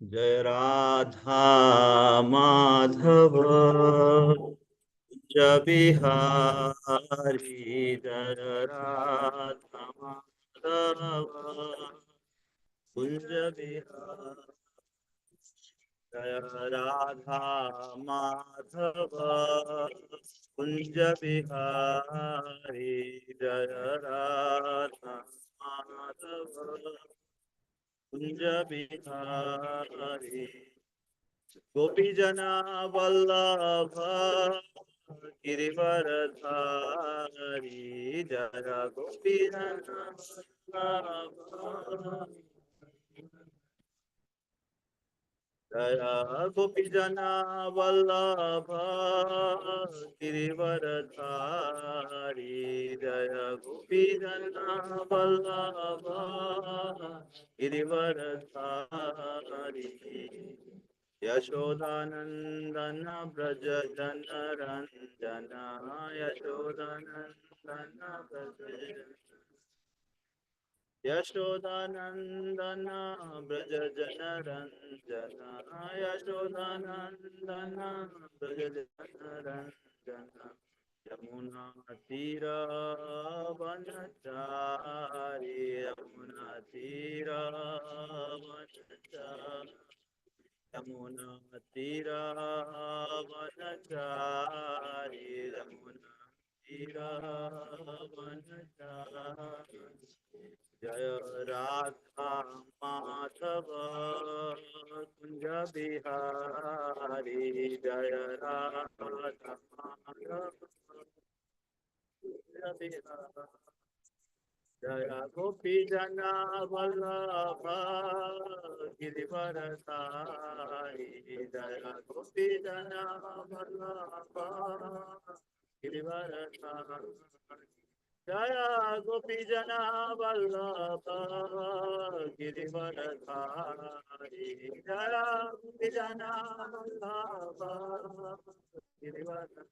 जय राधा माधव जय बिहारी जय राधा माधव कुंज बिहारी जय राधा माधव कुंज बिहारी जय राधा माधव कुंज बिहारी गोपी जना वल्लभ गिरिवरधारी जय गोपी जना वल्लभ जय गोपी जना वल्लभ गिरिवरधारी जय गोपी जना वल्लभ गिरिवरधारी यशोदानंदन व्रज जन रंजन यशोदानंदन व्रज यशोदानंदन व्रज जन रंजन यशोदानंदन व्रज जन रंजन यमुना वनचारी यमुना वनचारी यमुना वनचारी यमुना वनचारी जय राधा माधव कुंज बिहारी जय राधा माधव कुंज बिहारी जय गोपी जना वल्लभ गिरिवरधारी जय गोपी जना वल्लभ गिरिवरधारी जय गोपी जना वल्लभ गिरिवरधारी जय गोपी जना वल्लभ गिरिवरधारी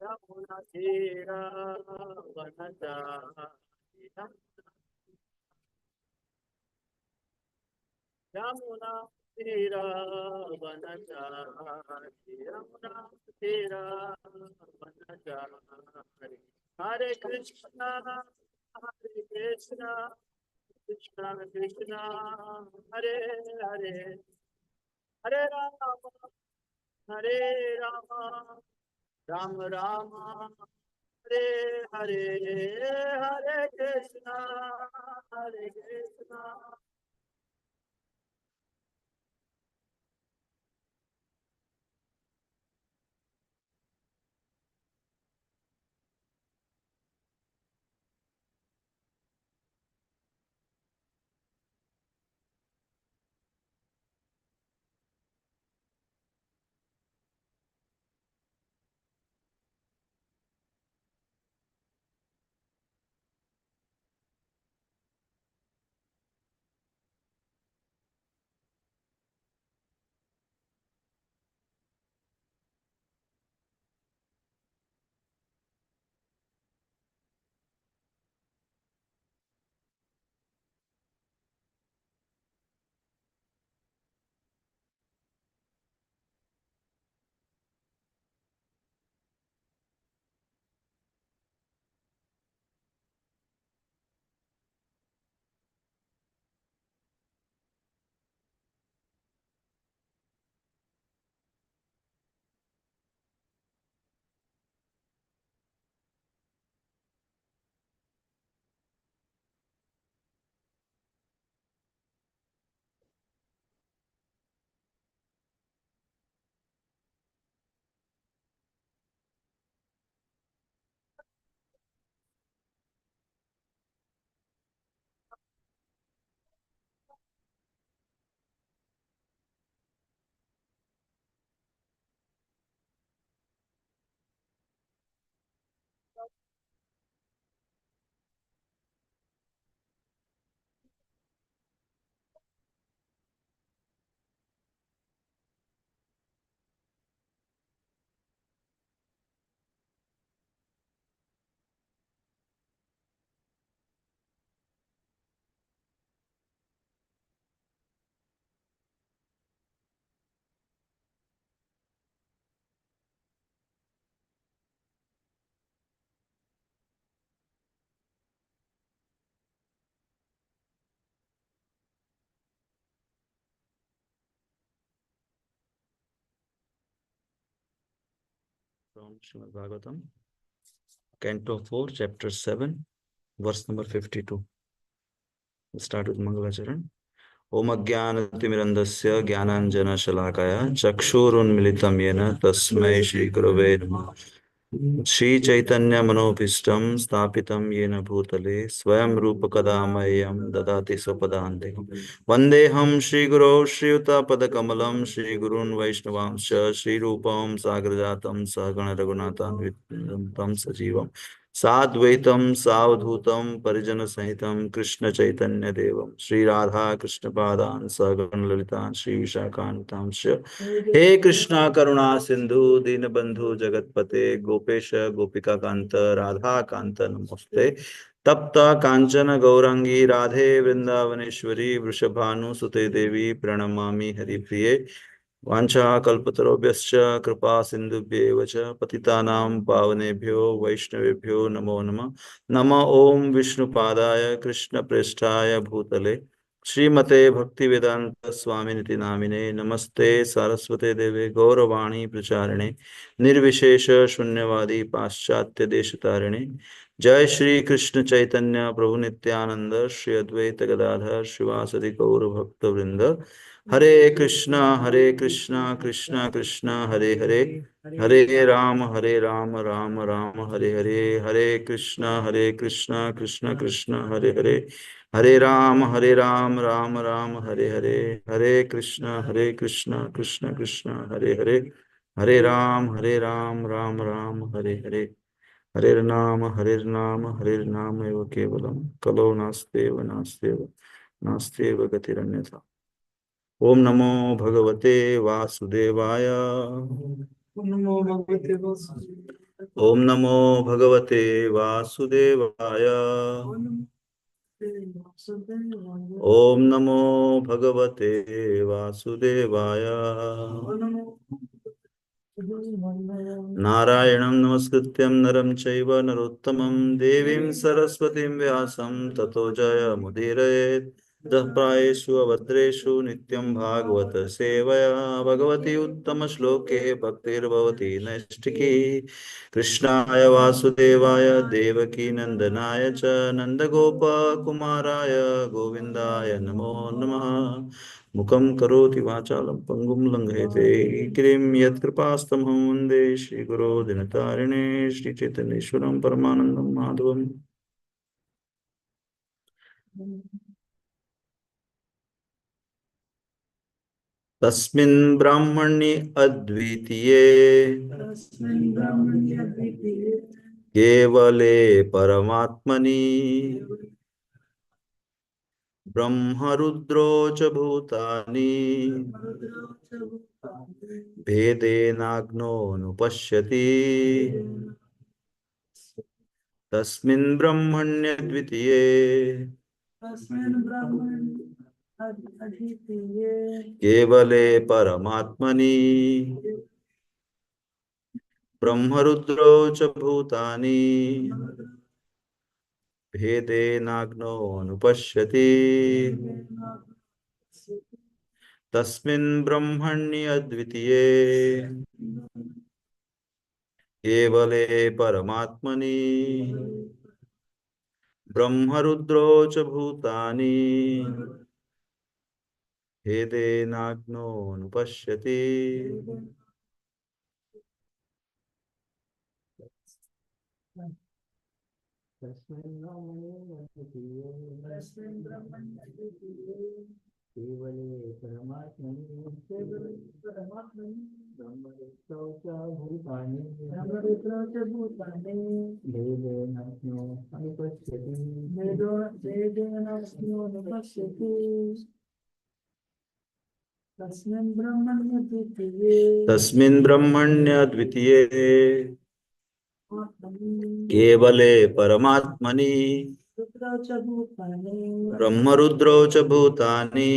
यमुना तीरा वनचारी यमुना तीरा वनचारी यमुना तीरा वनचारी हरे Krishna Krishna Krishna Hare Hare Hare Hare Ram Ram Ram Hare Hare Hare Krishna From Srimad Bhagavatam, Canto 4, Chapter 7, verse number 52. We'll start with Mangalacharan. Om Ajnanatimirandasya Jnananjana Chakshurunmilitam Yena Tasmai Shri Gurave Namah. Shri Chaitanya Manobhistam Stapitam Yena Bhutale Swayam Rupa Kadamayam Dadati Swapadante Vandeham Shri Guru Shri Yuta Padakamalam Shri Gurun Vaishnavamsha Shri Rupam Sagrajatam Sahagana Raghunathan Vitam Sajivam Sadvaitam Savadhutam Parijana Sahitam Krishna Chaitanya Devam Shri Radha Krishna Padan Sahagana Lalitan Shri Vishakantamsha हे कृष्णा करुणा सिंधु दीनबंधु जगतपते गोपेश गोपिका कांत राधा कांत नमोस्ते तप्त कांचन गौरांगी राधे वृंदावनेश्वरी वृषभानुसुते देवी प्रणमामि हरिप्रिये वाञ्छाकल्पतरुभ्यश्च कृपा सिन्धुभ्येव च पतितानां पावनेभ्यो वैष्णवेभ्यो नमो नमः नमः ओम विष्णुपादाय कृष्णप्रेष्ठाय भूतले श्रीमते भक्तिवेदांत स्वामिनिति नामिने नमस्ते सारस्वते देवे गौरवाणी प्रचारिणे निर्विशेष शून्यवादी पाश्चात्य देशतारिणे जय श्री कृष्ण चैतन्य प्रभु नित्यानंद श्री अद्वैत गदाधर शिवासदि गौर भक्त वृंद हरे कृष्णा कृष्णा कृष्णा हरे हरे हरे राम राम राम हरे हरे हरे कृष्णा कृष्णा कृष्णा हरे हरे हरे राम राम राम हरे हरे हरे कृष्णा कृष्णा कृष्णा हरे हरे हरे राम राम राम हरे हरे हरे नाम एव केवलम कलो नास्तेव नास्तेव नास्तेव गतिरन्यथा। ओम नमो भगवते वासुदेवाय ओम नमो भगवते वासुदेवाय ओम नमो भगवते वासुदेवाय नारायणं नमस्कृत्यं नरं चैव नरोत्तमं देवीं सरस्वतीं व्यासं ततो जयमुदीरयेत् प्रायेषु अभद्रेषु नित्यं भागवत सेवया भगवती उत्तमश्लोके भक्तिर्भवति नैष्ठिकी कृष्णाय वासुदेवाय देवकी नन्दनाय च नन्दगोपकुमाराय गोविन्दाय नमो नमः मुखं करोति वाचालं पङ्गुं लङ्घयते गिरिं यत्कृपास्तमहं वन्दे श्रीगुरो दिनतारिणे श्रीचैतन्येश्वरं परमानन्दं माधवम् तस्मिन् ब्रह्मणि अद्वितीये केवले परमात्मनि ब्रह्मरुद्रो च भूतानि भेदेनाग्नोऽनुपश्यति तस्मिन् ब्रह्मण्यद्वितीये केवले परमात्मनि ब्रह्मरुद्रो च भूतानि भेदेनाग्नोऽनुपश्यति तस्मिन् ब्रह्मण्यद्वितीये केवले परमात्मनि ब्रह्मरुद्रो च भूतानि भेदेनाग्नोऽनुपश्यति केवले परमात्मनि ब्रह्मरुद्रो च भूतानि भेदेनाग्नोऽनुपश्यति तस्मिन् ब्रह्मण्यद्वितीये केवले परमात्मनि ब्रह्मरुद्रौ च भूतानि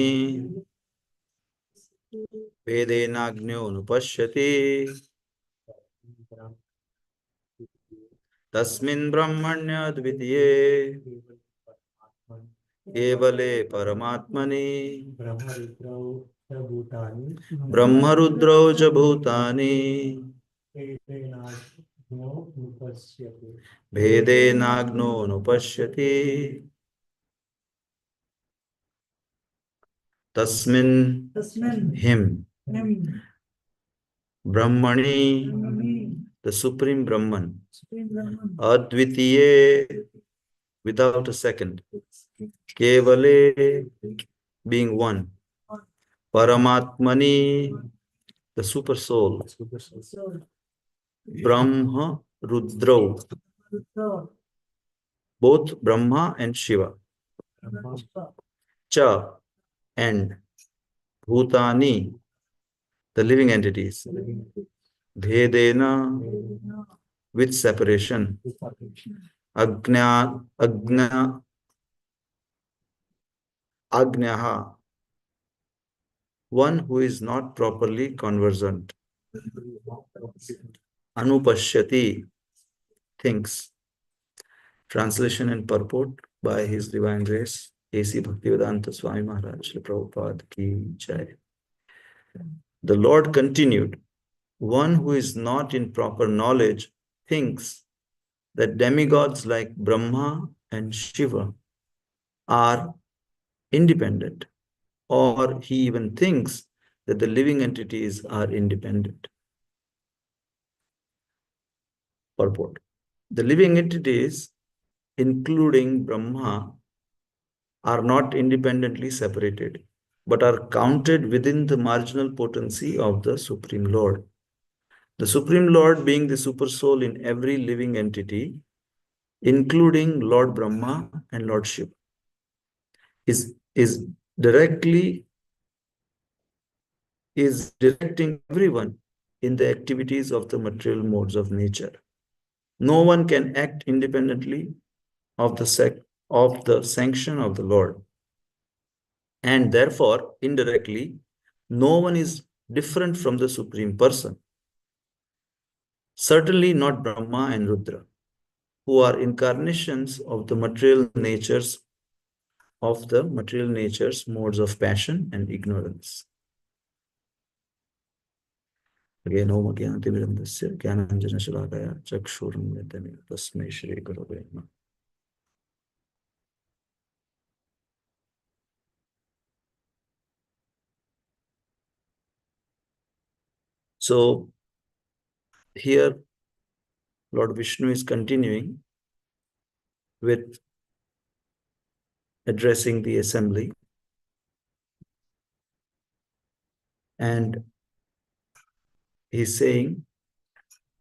भेदेनाग्न्योऽनुपश्यति तस्मिन् ब्रह्मण्यद्वितीये केवले परमात्मनि ब्रह्मरुद्रौ च भूतानि भेदेनाग्नो नुपश्यति तस्मिन् him Brahmani, the Supreme Brahman, Advitiye, without a second, Kevale, being one, Paramatmani, the Super Soul, Brahma, Rudra, both Brahma and Shiva, Cha, and Bhutani, the living entities, Bhedena, with separation, Agnaha, one who is not properly conversant, Anupashyati, thinks. Translation and purport by His Divine Grace, A.C. Bhaktivedanta Swami Maharaj, Srila Prabhupada Ki Jai. The Lord continued, one who is not in proper knowledge thinks that demigods like Brahma and Shiva are independent, or he even thinks that the living entities are independent. Purport. The living entities, including Brahma, are not independently separated, but are counted within the marginal potency of the Supreme Lord. The Supreme Lord being the super soul in every living entity, including Lord Brahma and Lord Shiva, is directing everyone in the activities of the material modes of nature. No one can act independently of the sanction of the Lord. And therefore, indirectly, no one is different from the Supreme Person. Certainly not Brahma and Rudra, who are incarnations of the material natures modes of passion and ignorance. Again, Om Jnanatirmirandasya Jnananjana Shalakaya Chakshurunmyatami Tasmai Shri Gurave Namaha. So here Lord Vishnu is continuing with addressing the assembly, and he's saying,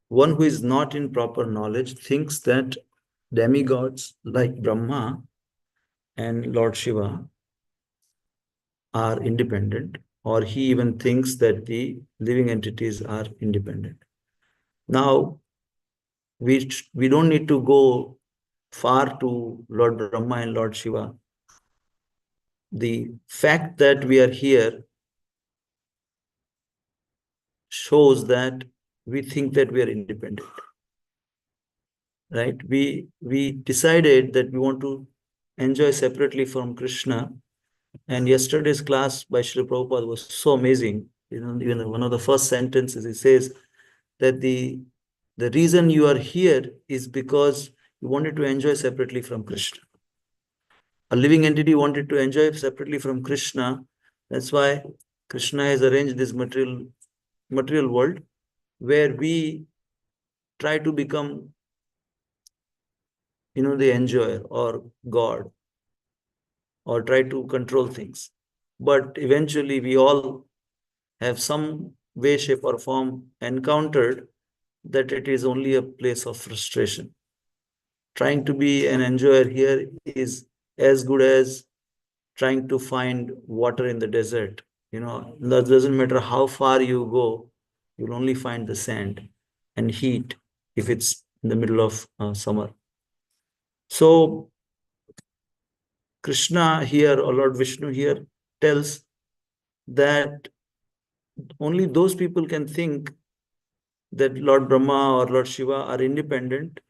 one who is not in proper knowledge thinks that demigods like Brahma and Lord Shiva are independent, or he even thinks that the living entities are independent. Now, we don't need to go far to Lord Brahma and Lord Shiva. The fact that we are here shows that we think that we are independent, right? We decided that we want to enjoy separately from Krishna, and yesterday's class by Srila Prabhupada was so amazing. Even one of the first sentences, he says that the reason you are here is because you wanted to enjoy separately from Krishna. A living entity wanted to enjoy separately from Krishna. That's why Krishna has arranged this material world where we try to become, the enjoyer or God, or try to control things. But eventually we all have some way, shape, or form encountered that it is only a place of frustration. Trying to be an enjoyer here is as good as trying to find water in the desert. That doesn't matter how far you go, you'll only find the sand and heat if it's in the middle of summer. So Krishna here, or Lord Vishnu here, tells that only those people can think that Lord Brahma or Lord Shiva are independent.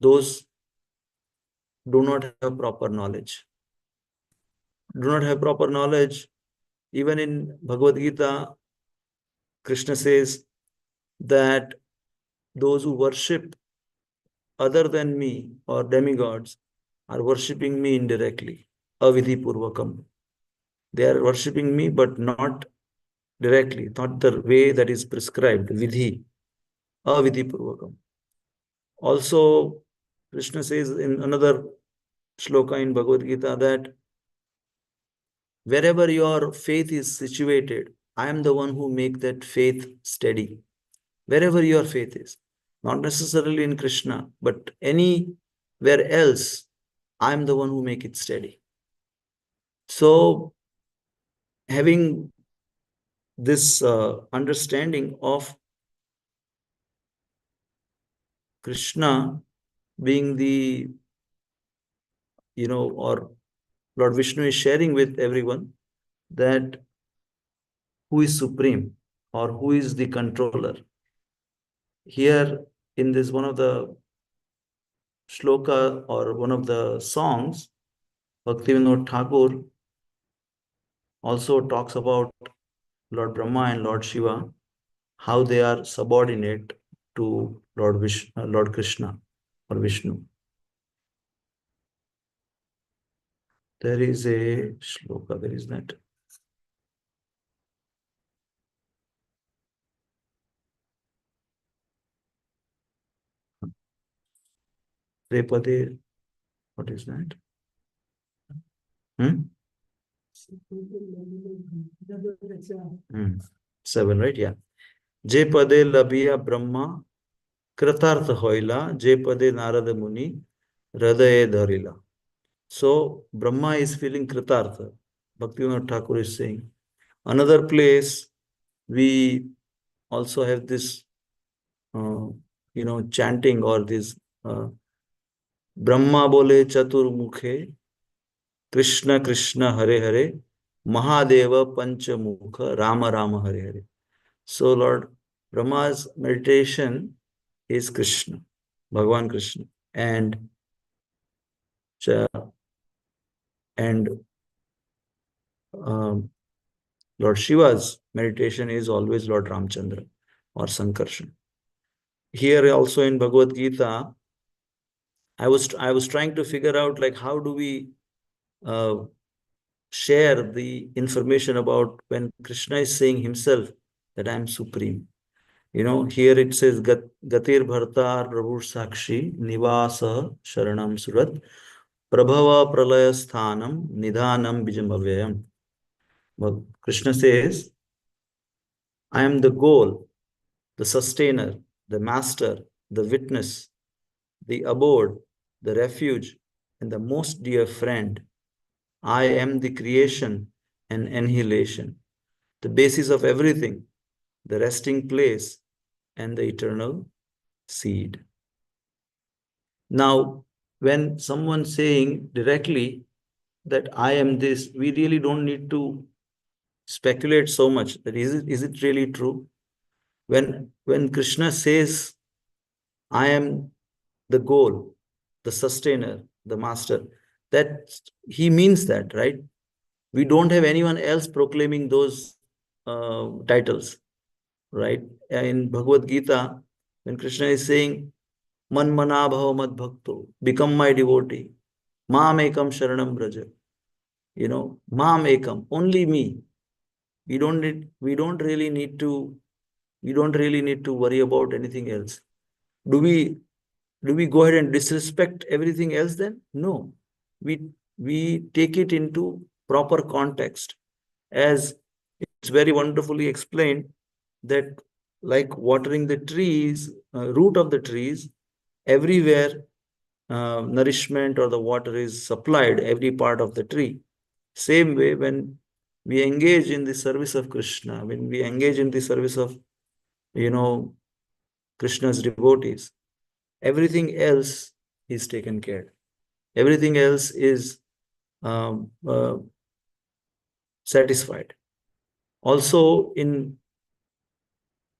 Those do not have proper knowledge. Do not have proper knowledge. Even in Bhagavad Gita, Krishna says that those who worship other than me or demigods are worshipping me indirectly. Avidhi purvakam. They are worshipping me, but not directly, not the way that is prescribed. Vidhi. Avidhi purvakam. Also, Krishna says in another shloka in Bhagavad Gita that wherever your faith is situated, I am the one who make that faith steady. Wherever your faith is, not necessarily in Krishna, but anywhere else, I am the one who make it steady. So, having this understanding of Krishna being the, or Lord Vishnu is sharing with everyone that who is supreme or who is the controller. Here in this one of the shloka or one of the songs, Bhaktivinoda Thakur also talks about Lord Brahma and Lord Shiva, how they are subordinate to Lord Krishna or Vishnu. There is a shloka, there is that. Repade, what is that? Hmm? 7, right? Yeah. Je pade labhiya Brahma कृतार्थ होइला जे पदे नारद मुनि हृदय धरिला. So Brahma is feeling kritartha. Bhaktivinoda Thakur is saying. Another place we also have this, chanting or this Brahma bole chaturmukhe Krishna Krishna Hare Hare Mahadeva Panchamukha Rama Rama Hare Hare. So Lord Brahma's meditation is Krishna, Bhagavan Krishna, and Lord Shiva's meditation is always Lord Ramchandra or Sankarshan. Here also in Bhagavad Gita, I was trying to figure out like how do we share the information about when Krishna is saying himself that I am supreme. Here it says Gatir Bhartar Prabhu Sakshi Nivasa Sharanam Surat Prabhava Pralaya Sthanam Nidhanam Bijambhavyam. But Krishna says, I am the goal, the sustainer, the master, the witness, the abode, the refuge, and the most dear friend. I am the creation and annihilation, the basis of everything, the resting place, and the eternal seed. Now, when someone saying directly that I am this, we really don't need to speculate so much that is it really true? When Krishna says, I am the goal, the sustainer, the master, that he means that, right? We don't have anyone else proclaiming those titles, right? In Bhagavad Gita, when Krishna is saying, Man mana bhava mad bhakto, become my devotee, Maam ekam sharanam braja, Maam ekam, only me. We don't really need to worry about anything else. Do we go ahead and disrespect everything else then? No. We take it into proper context, as it's very wonderfully explained that like watering the trees, root of the trees, everywhere nourishment or the water is supplied, every part of the tree. Same way, when we engage in the service of Krishna, when we engage in the service of, Krishna's devotees, everything else is taken care. Everything else is satisfied. Also in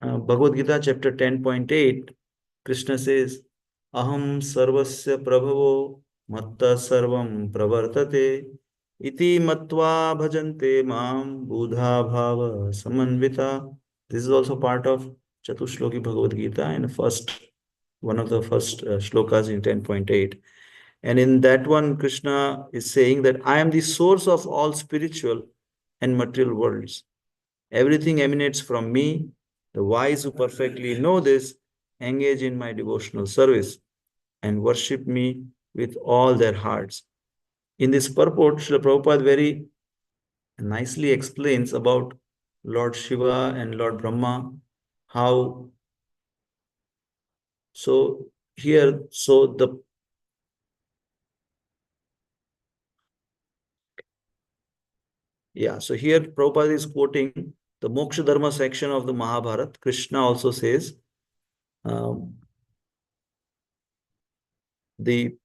Bhagavad Gita chapter 10.8, Krishna says, Aham sarvasya prabhavo matta sarvam pravartate iti matva bhajante mam buddha bhava samanvita. This is also part of Chatushloki Bhagavad Gita in the first one of the first shlokas in 10.8. And in that one, Krishna is saying that I am the source of all spiritual and material worlds. Everything emanates from me. The wise who perfectly know this engage in my devotional service and worship me with all their hearts. In this purport, Srila Prabhupada very nicely explains about Lord Shiva and Lord Brahma, how so here, so the so here Prabhupada is quoting the Moksha Dharma section of the Mahabharata. Krishna also says um, the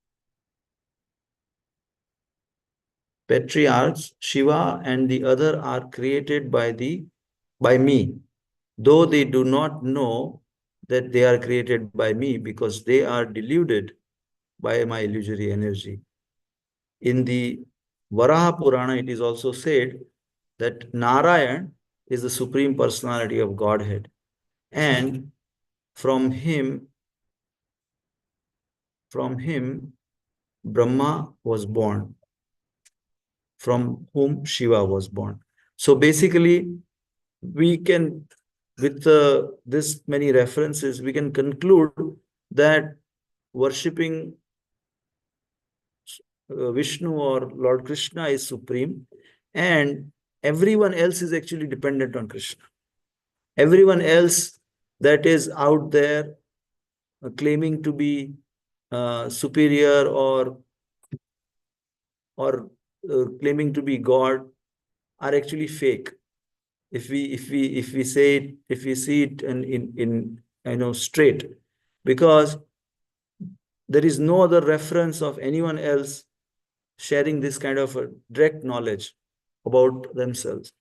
patriarchs Shiva and the other are created by me, though they do not know that they are created by me because they are deluded by my illusory energy. In the Varaha Purana, it is also said that Narayan is the supreme personality of Godhead, and from him, Brahma was born, from whom Shiva was born. So basically, we can, with this many references, we can conclude that worshipping Vishnu or Lord Krishna is supreme, and everyone else is actually dependent on Krishna. Everyone else that is out there claiming to be superior or claiming to be God are actually fake. If we say it, if we see it in straight, because there is no other reference of anyone else sharing this kind of a direct knowledge about themselves.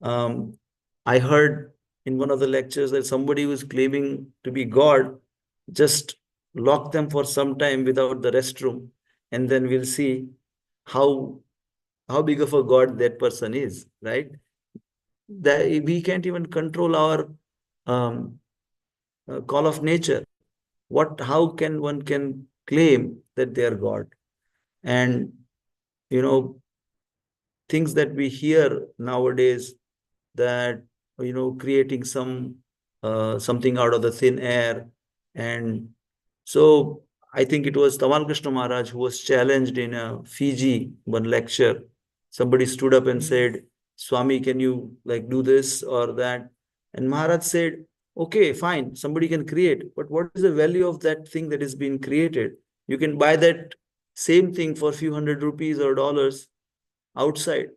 I heard in one of the lectures that somebody who is claiming to be God, just lock them for some time without the restroom, and then we'll see how big of a God that person is, right? That we can't even control our um, call of nature. How can one can claim that they are God? And you know, things that we hear nowadays, that creating something out of the thin air. And so I think it was Tamal Krishna Maharaj who was challenged in a Fiji one lecture. Somebody stood up and said, Swami, can you like do this or that? And Maharaj said, okay, fine, somebody can create, but what is the value of that thing that is being created? You can buy that same thing for a few hundred rupees or dollars outside.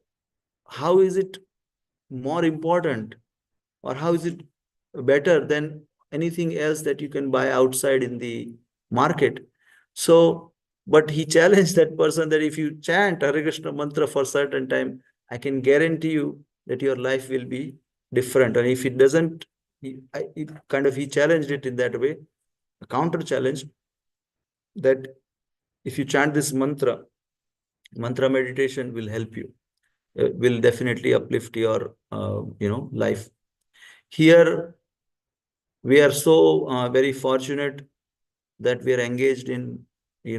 How is it more important, or how is it better than anything else that you can buy outside in the market? So, but he challenged that person that if you chant Hare Krishna mantra for certain time, I can guarantee you that your life will be different. And if it doesn't, he challenged it in that way, a counter challenge, that if you chant this mantra meditation will help you, will definitely uplift your life. Here we are so very fortunate that we are engaged in,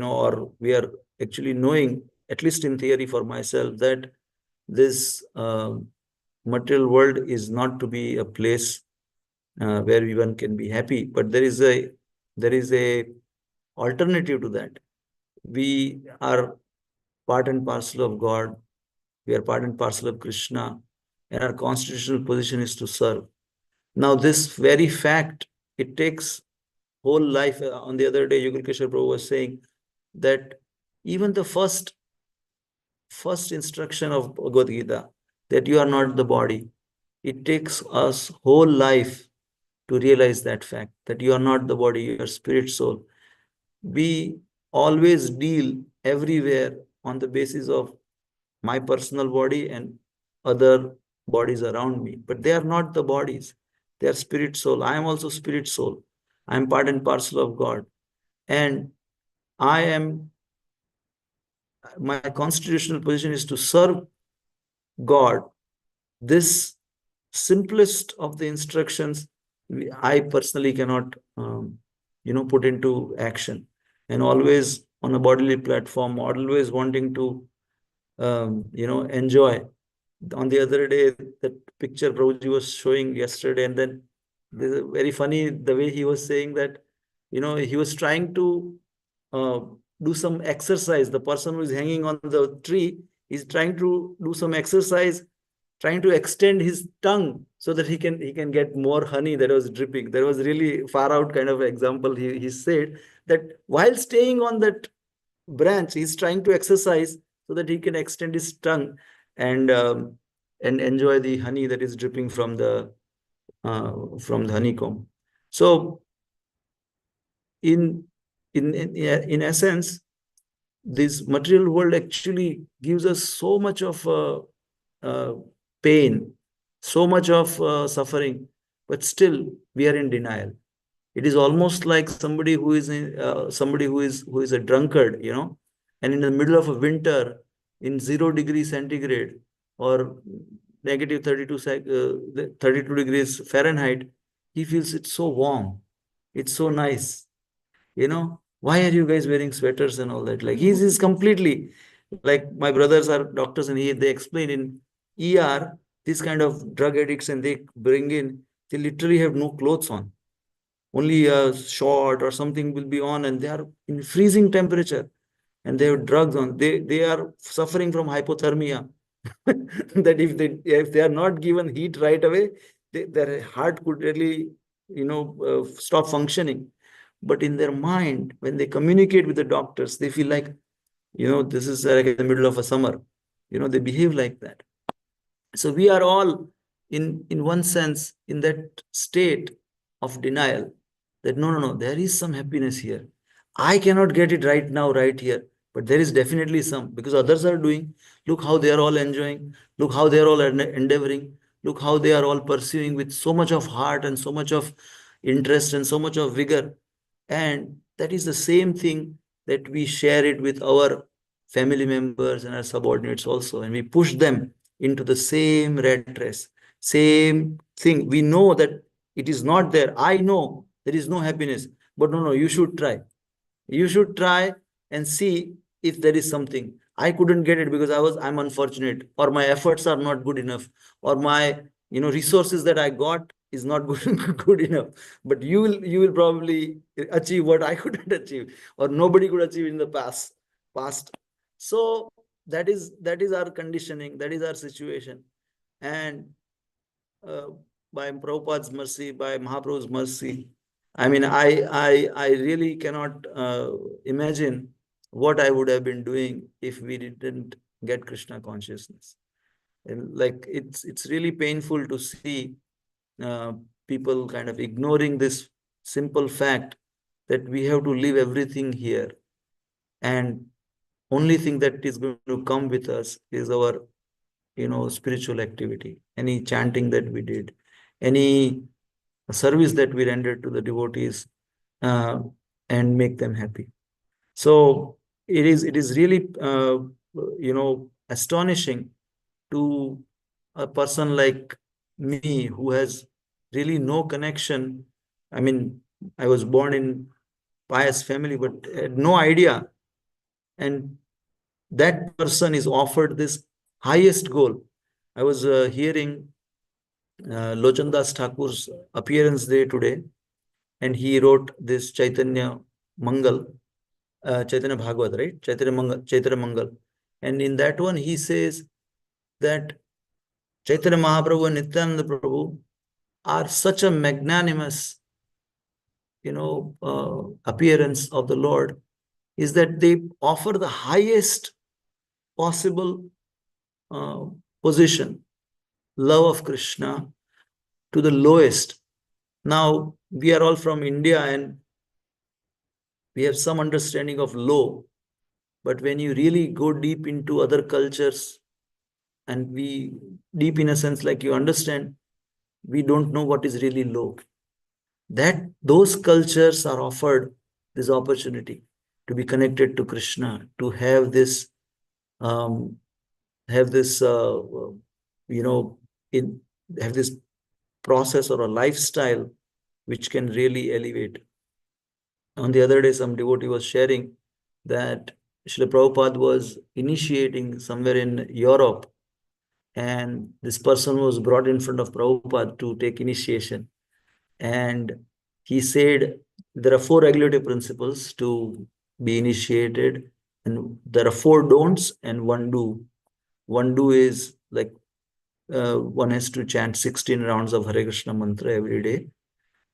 or we are actually knowing, at least in theory for myself, that this material world is not to be a place where everyone can be happy, but there is a alternative to that. We are part and parcel of God. We are part and parcel of Krishna, and our constitutional position is to serve. Now, this very fact, it takes whole life. On the other day, Yugal Kishore Prabhu was saying that even the first instruction of Bhagavad Gita, that you are not the body, it takes us whole life to realize that fact, that you are not the body, you are spirit, soul. We always deal everywhere on the basis of my personal body and other bodies around me, but they are not the bodies. They are spirit, soul. I am also spirit, soul. I am part and parcel of God. And I am, my constitutional position is to serve God. This simplest of the instructions, I personally cannot put into action, and always on a bodily platform, always wanting to enjoy. On the other day, that picture Prabhuji was showing yesterday, and then this is very funny the way he was saying that, he was trying to uh, do some exercise. The person who is hanging on the tree is trying to do some exercise, trying to extend his tongue so that he can get more honey that was dripping. That was really far out kind of example. He said that while staying on that branch, he's trying to exercise so that he can extend his tongue and enjoy the honey that is dripping from the honeycomb. So in in essence, this material world actually gives us so much of uh, pain, so much of suffering, but still we are in denial. It is almost like somebody who is a drunkard, and in the middle of a winter, in 0 degrees centigrade or negative 32 degrees Fahrenheit, he feels it's so warm, it's so nice. Why are you guys wearing sweaters and all that? Like he's completely, like my brothers are doctors, and they explain in ER, this kind of drug addicts, and they bring in, they literally have no clothes on, only a short or something will be on, and they are in freezing temperature, and they have drugs on. They are suffering from hypothermia. That if they are not given heat right away, their heart could really stop functioning. But in their mind, when they communicate with the doctors, they feel like, this is like in the middle of a summer. They behave like that. So we are all in one sense in that state of denial, that no, there is some happiness here. I cannot get it right now, right here, but there is definitely some, because others are doing. Look how they are all enjoying. Look how they are all endeavoring. Look how they are all pursuing with so much of heart and so much of interest and so much of vigor. And that is the same thing that we share it with our family members and our subordinates also, and we push them into the same red race, same thing. We know that it is not there. I know there is no happiness, but no, you should try. You should try and see if there is something. I couldn't get it because I'm unfortunate, or my efforts are not good enough, or my resources that I got is not good enough. But you will probably achieve what I couldn't achieve, or nobody could achieve in the past. So that is our conditioning, that is our situation. And uh, by Prabhupada's mercy, by Mahaprabhu's mercy, I mean, I really cannot imagine what I would have been doing if we didn't get Krishna consciousness. And like it's really painful to see uh, people kind of ignoring this simple fact that we have to leave everything here, and only thing that is going to come with us is our spiritual activity, any chanting that we did, any service that we rendered to the devotees, uh, and make them happy. So it is really astonishing to a person like me who has really no connection. I mean, I was born in pious family, but had no idea. And that person is offered this highest goal. I was hearing Lochandas Thakur's appearance day today, and he wrote this Chaitanya Mangal, Chaitanya Bhagavad, right? Chaitanya Mangal. And in that one, he says that Chaitanya Mahaprabhu and Nityananda Prabhu are such a magnanimous, appearance of the Lord, is that they offer the highest possible uh, position, love of Krishna, to the lowest. Now, we are all from India and we have some understanding of low, but when you really go deep into other cultures, and we deep in a sense, like you understand, we don't know what is really low. That those cultures are offered this opportunity to be connected to Krishna, to um, have this you know in have this process or a lifestyle which can really elevate. On the other day, some devotee was sharing that Srila Prabhupada was initiating somewhere in Europe, and this person was brought in front of Prabhupada to take initiation. And he said there are four regulative principles to be initiated, and there are four don'ts and one do. One do is like one has to chant 16 rounds of Hare Krishna mantra every day.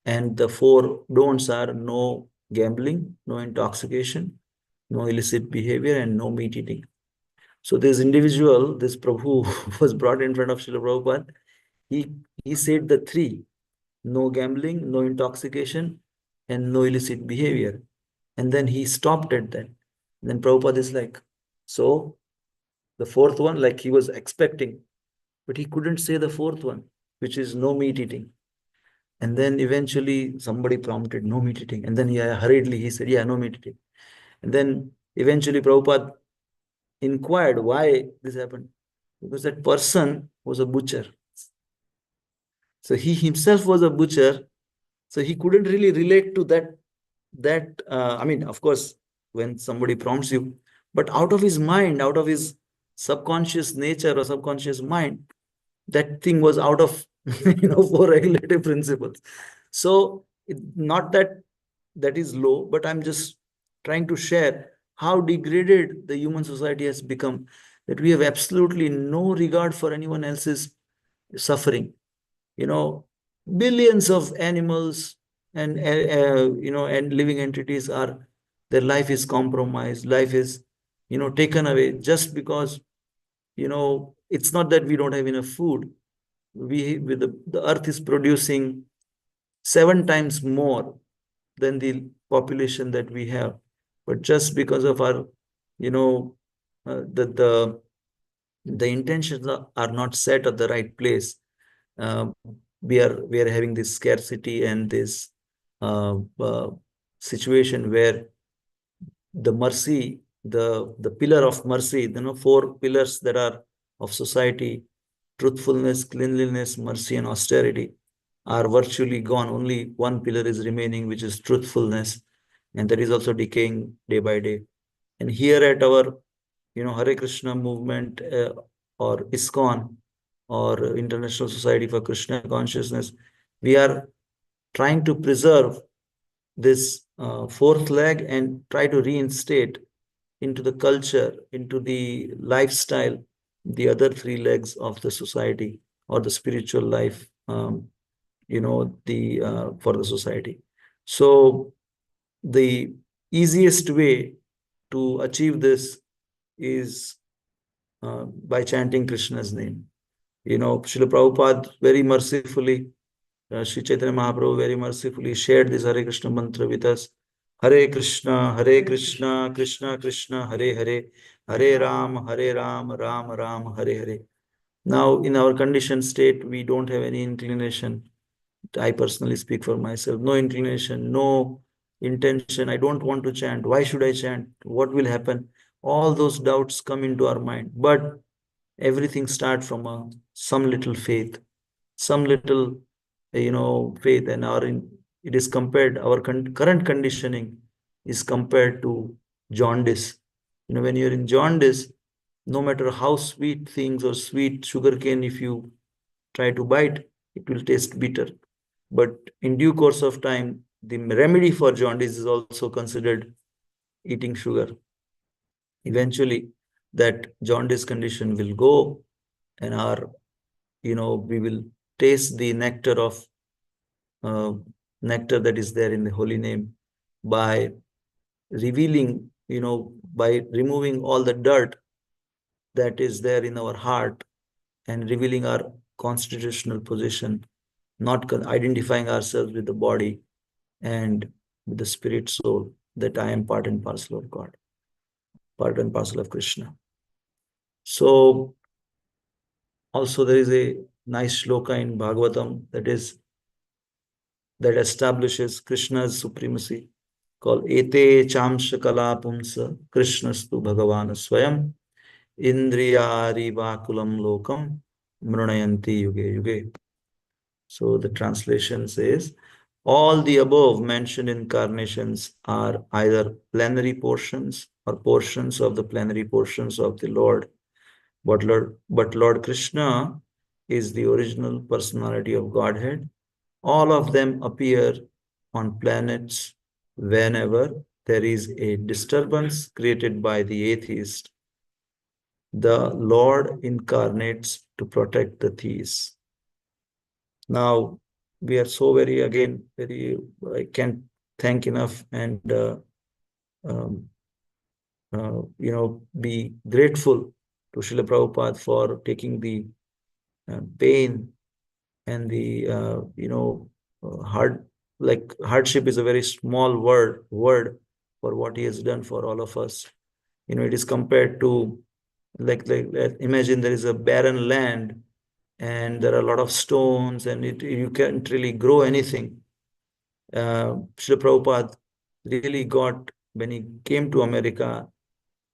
And the four don'ts are no gambling, no intoxication, no illicit behavior, and no meat eating. So this individual, this Prabhu, was brought in front of Srila Prabhupada. He said the three: no gambling, no intoxication, and no illicit behavior. And then he stopped at that. Then Prabhupada is like, so the fourth one, like he was expecting, but he couldn't say the fourth one, which is no meat eating. And then eventually somebody prompted no meat eating. And then hurriedly he said, yeah, no meat eating. And then eventually Prabhupada inquired why this happened. Because that person was a butcher. So he himself was a butcher. So he couldn't really relate to that. I mean, of course, when somebody prompts you, but out of his mind, out of his subconscious nature or subconscious mind, that thing was out of four regulative principles. So not that that is low, but I'm just trying to share how degraded the human society has become, that we have absolutely no regard for anyone else's suffering. Billions of animals and living entities are, their life is compromised, life is taken away just because it's not that we don't have enough food. The earth is producing 7 times more than the population that we have, but just because of our you know the intentions are not set at the right place. uh, we are having this scarcity and this situation where the mercy, the pillar of mercy, four pillars that are of society: truthfulness, cleanliness, mercy, and austerity, are virtually gone. Only one pillar is remaining, which is truthfulness, and that is also decaying day by day. And here at our Hare Krishna movement, or ISKCON, or International Society for Krishna Consciousness, we are trying to preserve this fourth leg and try to reinstate into the culture, into the lifestyle, the other three legs of the society, or the spiritual life, the for the society. So the easiest way to achieve this is by chanting Krishna's name. Srila Prabhupada very mercifully, Sri Chaitanya Mahaprabhu very mercifully shared this Hare Krishna mantra with us. Hare Krishna, Hare Krishna, Krishna Krishna, Hare Hare, Hare Ram, Hare Ram, Ram Ram, Hare Hare. Now, in our conditioned state, we don't have any inclination. I personally speak for myself. No inclination, no intention. I don't want to chant. Why should I chant? What will happen? All those doubts come into our mind. But everything starts from some little faith, some little faith. And it is compared, our current conditioning is compared to jaundice. When you're in jaundice, no matter how sweet things or sweet sugarcane, if you try to bite, it will taste bitter. But in due course of time, the remedy for jaundice is also considered eating sugar. Eventually that jaundice condition will go, and we will taste the uh, nectar that is there in the holy name, by revealing, by removing all the dirt that is there in our heart, and revealing our constitutional position, not identifying ourselves with the body and with the spirit soul, that I am part and parcel of God, part and parcel of Krishna. So also there is a nice shloka in Bhagavatam that establishes Krishna's supremacy, called Ete Chamsha Kala Pumsa Krishnastu Bhagavan Swayam Indriyari Vakulam Lokam Mrunayanti Yuge Yuge. So the translation says, All the above mentioned incarnations are either plenary portions or portions of the plenary portions of the Lord. But Lord Krishna is the original personality of Godhead. All of them appear on planets whenever there is a disturbance created by the atheist. The Lord incarnates to protect the theists. Now, we are so I can't thank enough and um, be grateful to Srila Prabhupada for taking the pain and the hard, like hardship is a very small word for what he has done for all of us. It is compared to like imagine there is a barren land and there are a lot of stones and you can't really grow anything. Srila Prabhupada really got, when he came to America,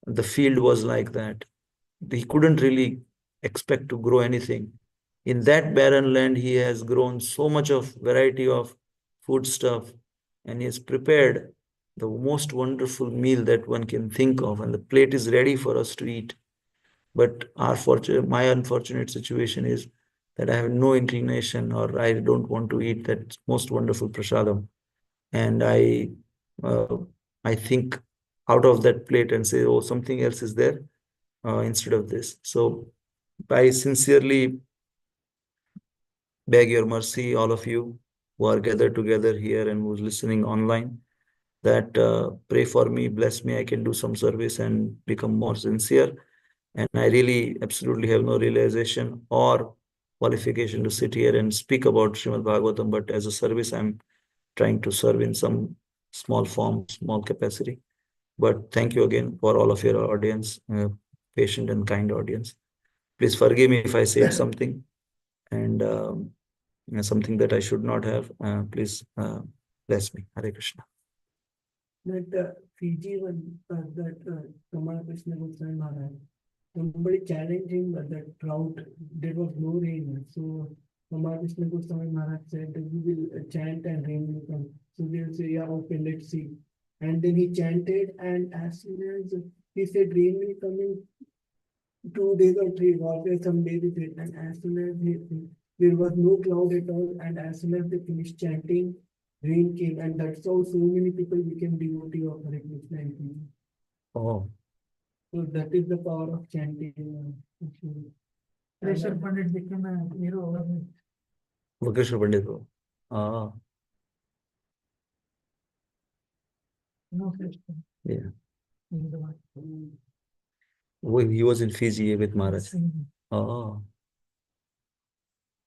the field was like that. He couldn't really expect to grow anything. In that barren land, he has grown so much of variety of food stuff, and he has prepared the most wonderful meal that one can think of, and the plate is ready for us to eat. But my unfortunate situation is that I have no inclination or I don't want to eat that most wonderful prasadam. And uh, I think out of that plate and say, oh, something else is there instead of this. So I sincerely beg your mercy, all of you who are gathered together here and who's listening online, that pray for me, bless me, I can do some service and become more sincere. And I really absolutely have no realization or qualification to sit here and speak about Srimad Bhagavatam, but as a service, I'm trying to serve in some small form, small capacity. But thank you again for all of your audience, patient and kind audience. Please forgive me if I said something and something that I should not have. Please bless me. Hare Krishna. That Fiji one, Kumar Krishna Goswami Maharaj, somebody challenged him that drought, there was no rain. So Kumar Krishna Goswami Maharaj said, we will chant and rain will come. So they'll say, yeah, okay, let's see. And then he chanted, and as soon as he said rain will come in 2 days or 3 or some days, and as soon as there was no cloud at all, and as soon as they finished chanting, rain came, and that's how so many people became devotee of Hare Krishna and Krishna. Oh. So that is the power of chanting. Krishna Pandit became a hero. Krishna Pandit. Ah. No, Krishna. Yeah. He was in Fiji with Maharaj. Oh.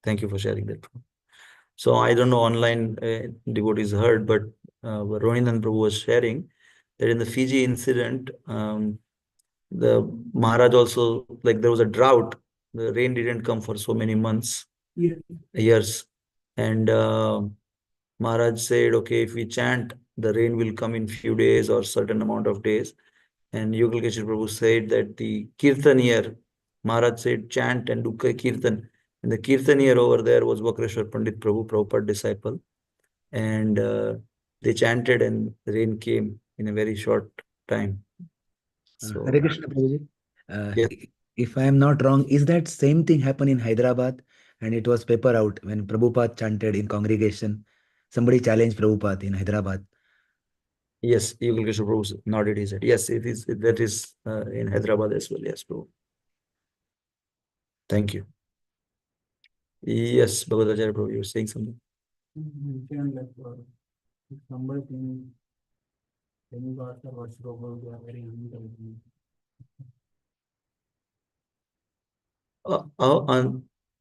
Thank you for sharing that. So I don't know online devotees heard, but Ronindan Prabhu was sharing that in the Fiji incident, the Maharaj also, like there was a drought. The rain didn't come for so many months, years. And Maharaj said, okay, if we chant, the rain will come in few days or certain amount of days. And Yugal Keshav Prabhu said that the Kirtanier, Maharaj said, chant and do Kirtan. And the Kirtanier over there was Vakreshwar Pandit Prabhu, Prabhupada disciple. And they chanted and the rain came in a very short time. So, Hare Krishna, Prabhuji. yeah. If I am not wrong, is that same thing happened in Hyderabad and it was paper out when Prabhupada chanted in congregation? Somebody challenged Prabhupada in Hyderabad. Yes, Yugal Keshav Prabhu nodded his head. Yes, it is. That is in Hyderabad as well. Yes, Prabhu. Thank you. Yes, Bhagavad Prabhu, you were saying something. Somebody demigods or worshipable, they are very unintelligent.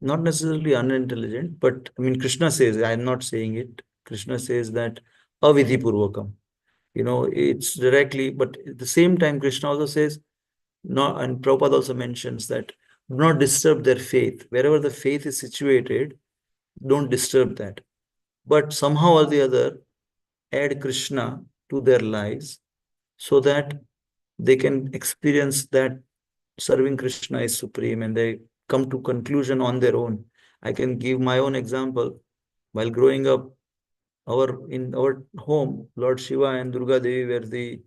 Not necessarily unintelligent, but I mean, Krishna says, I'm not saying it. Krishna says that avidhi purvakam. It's directly, but at the same time, Krishna also says, no, and Prabhupada also mentions that do not disturb their faith. Wherever the faith is situated, don't disturb that. But somehow or the other, add Krishna to their lives so that they can experience that serving Krishna is supreme and they come to conclusion on their own. I can give my own example. While growing up, in our home, Lord Shiva and Durga Devi were the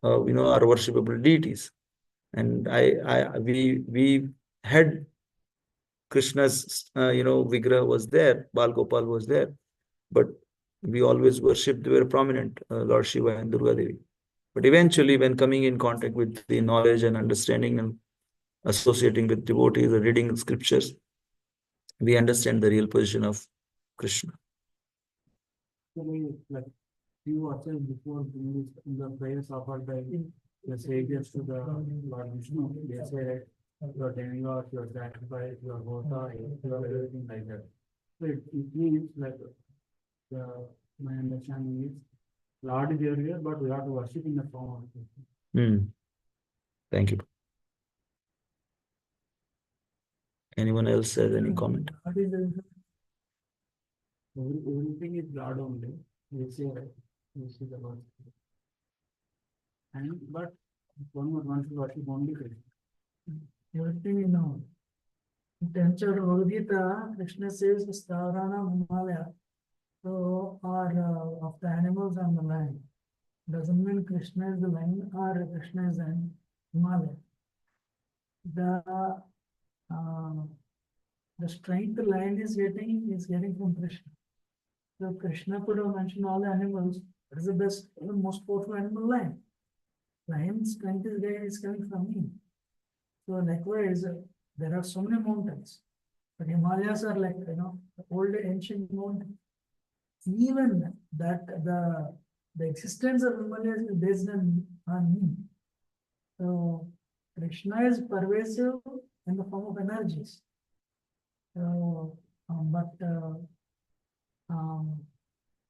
our worshipable deities, and we had Krishna's Vigraha was there, Bal Gopal was there, but we always worshipped very prominent Lord Shiva and Durga Devi. But eventually, when coming in contact with the knowledge and understanding and associating with devotees or reading scriptures, we understand the real position of Krishna. Like few watches before the prayers offered by the saviors to the Lord Vishnu, they say your demigod, your sacrifice, your hota, your everything like that. So it means like my understanding is Lord is everywhere, but we have to worship in the form of Krishna. Thank you. Anyone else has any comment? What is everything is God only. We say right. We see the word. And but one should worship only Krishna. Everything you know. In terms of Bhagavad Gita, Krishna says Stavarana Himalaya. So are of the animals on the land. Doesn't mean Krishna is the land or Krishna is an Himalaya. The strength the land is getting from Krishna. So Krishna could have mentioned all the animals. What is the best, the most powerful animal? Lion. Lion's strength is coming from him. So likewise, there are so many mountains, but Himalayas are like the old ancient mountains. Even that the existence of Himalayas is based on me. So Krishna is pervasive in the form of energies. So,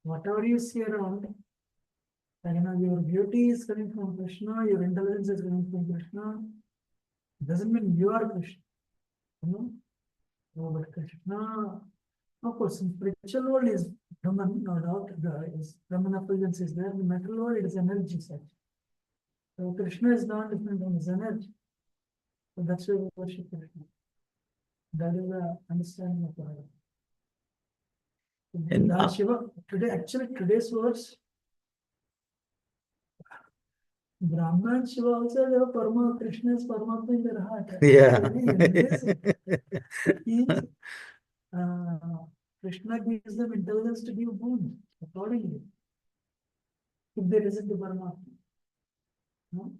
whatever you see around, your beauty is coming from Krishna, your intelligence is coming from Krishna. It doesn't mean you are Krishna. So, but Krishna, of course, in spiritual world is Brahman, no doubt. Is Brahman effulgence is there. In the material world, it is energy such. So Krishna is not different from his energy. So that's why we worship Krishna. That is the understanding of God. And Shiva, today's verse, Brahma and Shiva also have Parama, Krishna is Paramatma in their heart. Yeah. Krishna gives them intelligence to give boon accordingly. If they listen to Paramatma. No?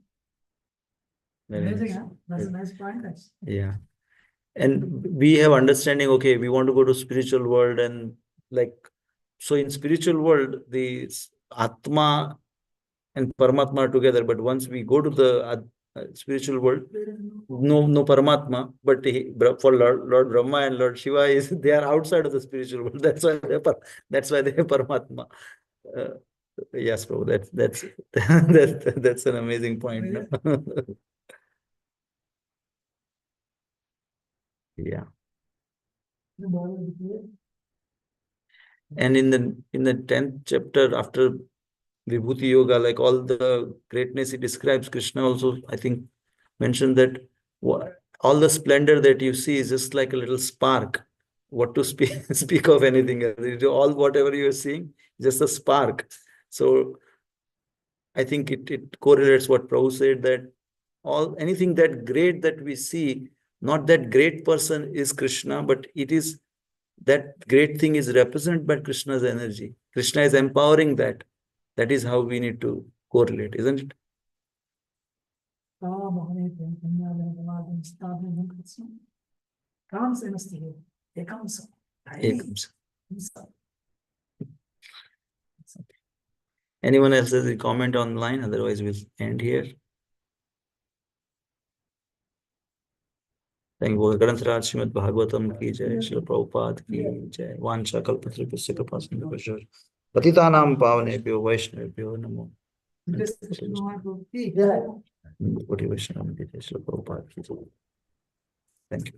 Amazing, huh? That's a nice point. Yeah. And we have understanding, okay, we want to go to spiritual world, and like, so in spiritual world, the Atma and Paramatma are together, but once we go to the spiritual world, no Paramatma, but for Lord Brahma and Lord Shiva they are outside of the spiritual world. That's why they are Paramatma. Yes, Prabhu, that's an amazing point. Yeah. And in the 10th chapter, after Vibhuti Yoga, like all the greatness it describes, Krishna also, I think, mentioned that all the splendor that you see is just like a little spark. What to speak of anything else? All whatever you're seeing, just a spark. So I think it correlates what Prabhu said, that anything that great that we see, not that great person is Krishna, but it is that great thing is represented by Krishna's energy. Krishna is empowering that. That is how we need to correlate, isn't it? Anyone else has a comment online? Otherwise, we'll end here. Thank you. Grantaraj Srimad Bhagavatam ki jai, Srila Prabhupada ki jai. Vancha kalpatripasya kripasindhasya. Patitanam pavnebhyo Vaishnavebhyo namo. Koti Vaishnava ki jai, Srila Prabhupada ki jai. Thank you.